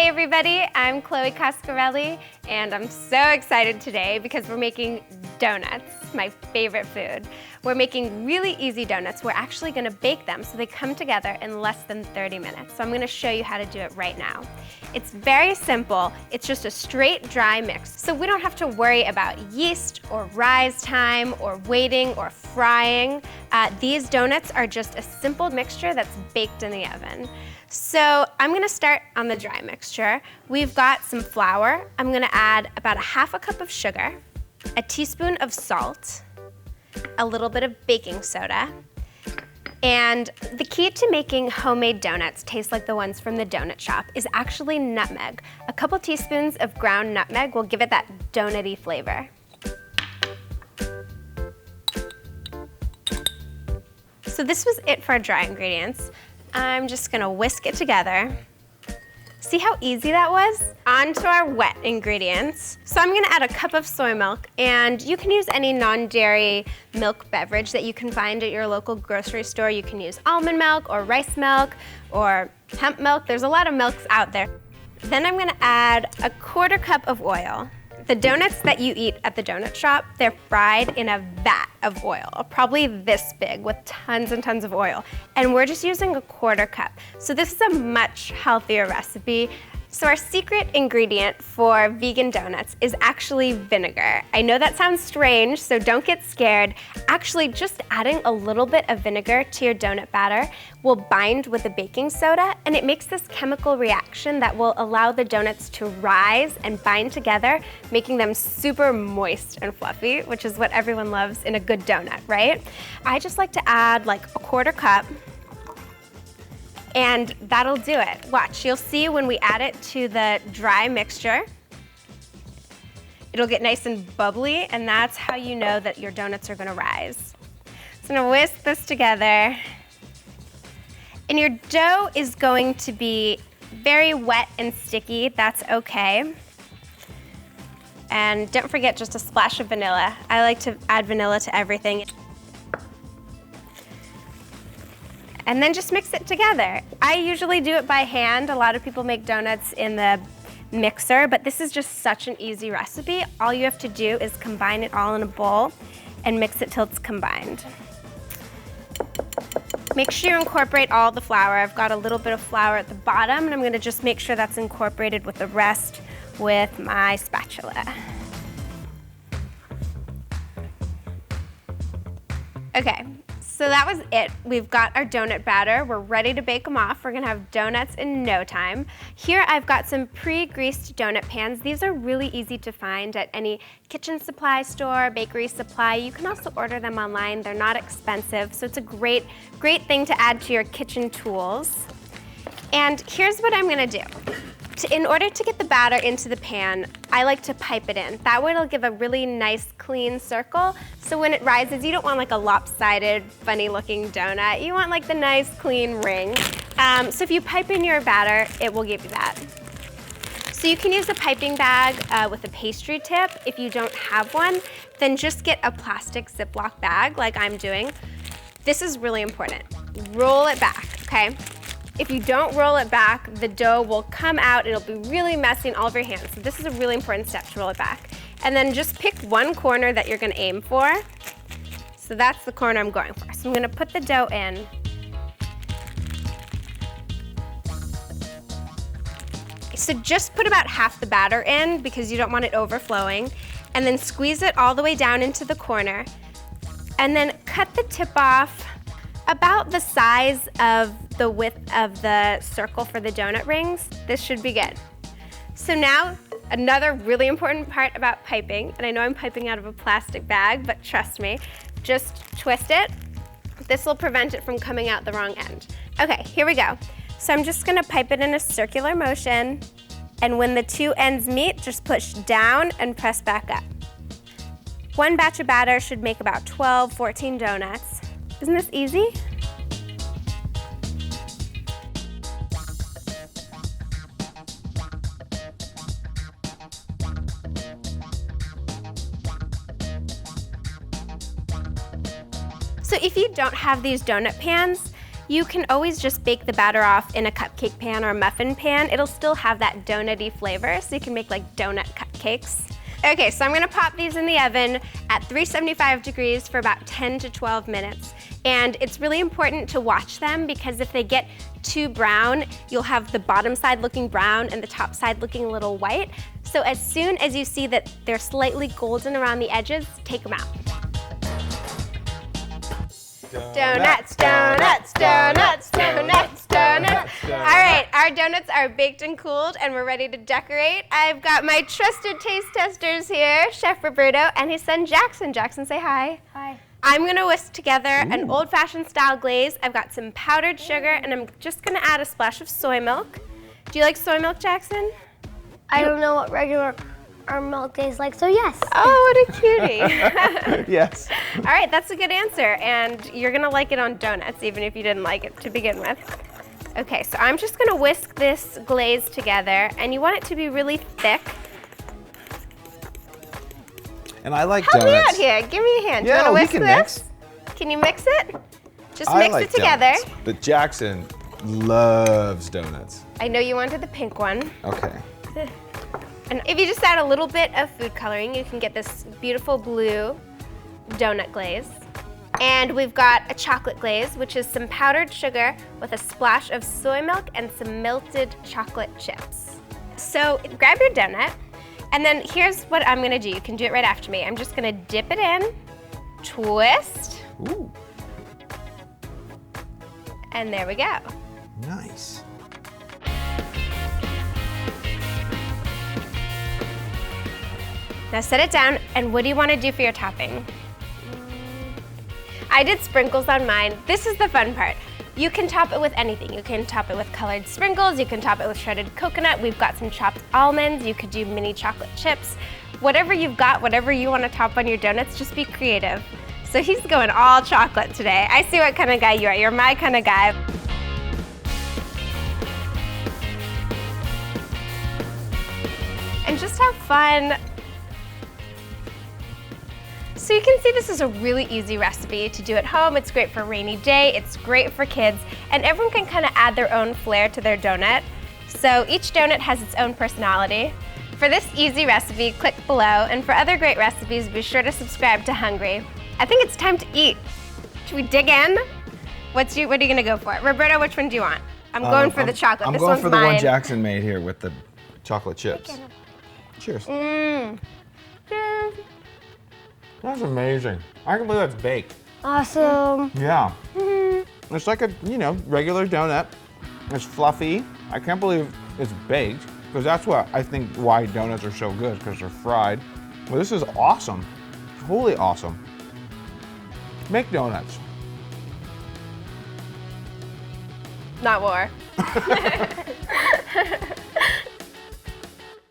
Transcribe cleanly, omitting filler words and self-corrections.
Hey everybody, I'm Chloe Coscarelli, and I'm so excited today because we're making donuts, my favorite food. We're making really easy donuts. We're actually gonna bake them so they come together in less than 30 minutes. So I'm gonna show you how to do it right now. It's very simple. It's just a straight dry mix. So we don't have to worry about yeast or rise time or waiting or frying. These donuts are just a simple mixture that's baked in the oven. So I'm gonna start on the dry mixture. We've got some flour. I'm gonna add about a half a cup of sugar, a teaspoon of salt, a little bit of baking soda, and the key to making homemade donuts taste like the ones from the donut shop is actually nutmeg. A couple teaspoons of ground nutmeg will give it that donut-y flavor. So this was it for our dry ingredients. I'm just gonna whisk it together. See how easy that was? On to our wet ingredients. So I'm gonna add a cup of soy milk, and you can use any non-dairy milk beverage that you can find at your local grocery store. You can use almond milk or rice milk or hemp milk. There's a lot of milks out there. Then I'm gonna add a quarter cup of oil. The donuts that you eat at the donut shop, they're fried in a vat of oil, probably this big with tons and tons of oil. And we're just using a quarter cup. So this is a much healthier recipe. So our secret ingredient for vegan donuts is actually vinegar. I know that sounds strange, so don't get scared. Actually, just adding a little bit of vinegar to your donut batter will bind with the baking soda, and it makes this chemical reaction that will allow the donuts to rise and bind together, making them super moist and fluffy, which is what everyone loves in a good donut, right? I just like to add like a quarter cup, and that'll do it. Watch, you'll see when we add it to the dry mixture, it'll get nice and bubbly, and that's how you know that your donuts are gonna rise. So I'm gonna whisk this together. And your dough is going to be very wet and sticky, that's okay. And don't forget just a splash of vanilla. I like to add vanilla to everything. And then just mix it together. I usually do it by hand. A lot of people make donuts in the mixer, but this is just such an easy recipe. All you have to do is combine it all in a bowl and mix it till it's combined. Make sure you incorporate all the flour. I've got a little bit of flour at the bottom, and I'm gonna just make sure that's incorporated with the rest with my spatula. Okay. So that was it. We've got our donut batter. We're ready to bake them off. We're gonna have donuts in no time. Here I've got some pre-greased donut pans. These are really easy to find at any kitchen supply store, bakery supply. You can also order them online. They're not expensive, so it's a great thing to add to your kitchen tools. And here's what I'm gonna do. In order to get the batter into the pan, I like to pipe it in. That way it'll give a really nice, clean circle. So when it rises, you don't want like a lopsided, funny looking donut. You want like the nice, clean ring. So if you pipe in your batter, it will give you that. So you can use a piping bag with a pastry tip. If you don't have one, then just get a plastic Ziploc bag like I'm doing. This is really important. Roll it back, okay? If you don't roll it back, the dough will come out, it'll be really messy in all of your hands. So this is a really important step to roll it back. And then just pick one corner that you're gonna aim for. So that's the corner I'm going for. So I'm gonna put the dough in. So just put about half the batter in because you don't want it overflowing. And then squeeze it all the way down into the corner. And then cut the tip off about the size of the width of the circle for the donut rings. This should be good. So now, another really important part about piping, and I know I'm piping out of a plastic bag, but trust me, just twist it. This will prevent it from coming out the wrong end. Okay, here we go. So I'm just gonna pipe it in a circular motion, and when the two ends meet, just push down and press back up. One batch of batter should make about 12, 14 donuts. Isn't this easy? So if you don't have these donut pans, You can always just bake the batter off in a cupcake pan or a muffin pan. It'll still have that donut-y flavor, so you can make like donut cupcakes. Okay, so I'm gonna pop these in the oven at 375 degrees for about 10 to 12 minutes. And it's really important to watch them because if they get too brown, you'll have the bottom side looking brown and the top side looking a little white. So as soon as you see that they're slightly golden around the edges, take them out. Donuts, donuts, donuts, donuts, donuts. All right, our donuts are baked and cooled and we're ready to decorate. I've got my trusted taste testers here, Chef Roberto and his son Jackson. Jackson, say hi. Hi. I'm gonna whisk together an old-fashioned style glaze. I've got some powdered sugar and I'm just gonna add a splash of soy milk. Do you like soy milk, Jackson? I don't know what regular milk tastes like, so yes. Oh, what a cutie. Yes. All right, that's a good answer, and you're gonna like it on donuts, even if you didn't like it to begin with. Okay, so I'm just gonna whisk this glaze together, and you want it to be really thick. And I like Help donuts. me out here, give me a hand. Do you Yeah, wanna we whisk can this? mix. Can you mix it? Just I mix like it together. donuts, but Jackson loves donuts. I know you wanted the pink one. Okay. And if you just add a little bit of food coloring, you can get this beautiful blue donut glaze. And we've got a chocolate glaze, which is some powdered sugar with a splash of soy milk and some melted chocolate chips. So grab your donut, and then here's what I'm gonna do. You can do it right after me. I'm just gonna dip it in, twist, Ooh, and there we go. nice. Now set it down, and what do you want to do for your topping? I did sprinkles on mine. This is the fun part. You can top it with anything. You can top it with colored sprinkles, you can top it with shredded coconut, we've got some chopped almonds, you could do mini chocolate chips. Whatever you've got, whatever you want to top on your donuts, just be creative. So he's going all chocolate today. I see what kind of guy you are. You're my kind of guy. And just have fun. So you can see this is a really easy recipe to do at home. It's great for a rainy day, it's great for kids, and everyone can kind of add their own flair to their donut. So each donut has its own personality. For this easy recipe, click below, and for other great recipes, be sure to subscribe to Hungry. I think it's time to eat. Should we dig in? What are you gonna go for? Roberto, which one do you want? I'm going for the chocolate. I'm This going one's for the mine. one Jackson made here with the chocolate chips. Cheers. Mmm. That's amazing. I can believe that's baked. Awesome. Yeah. It's like a, regular donut. It's fluffy. I can't believe it's baked, because that's what I think why donuts are so good, because they're fried. Well, this is awesome. Totally awesome. Make donuts. Not war.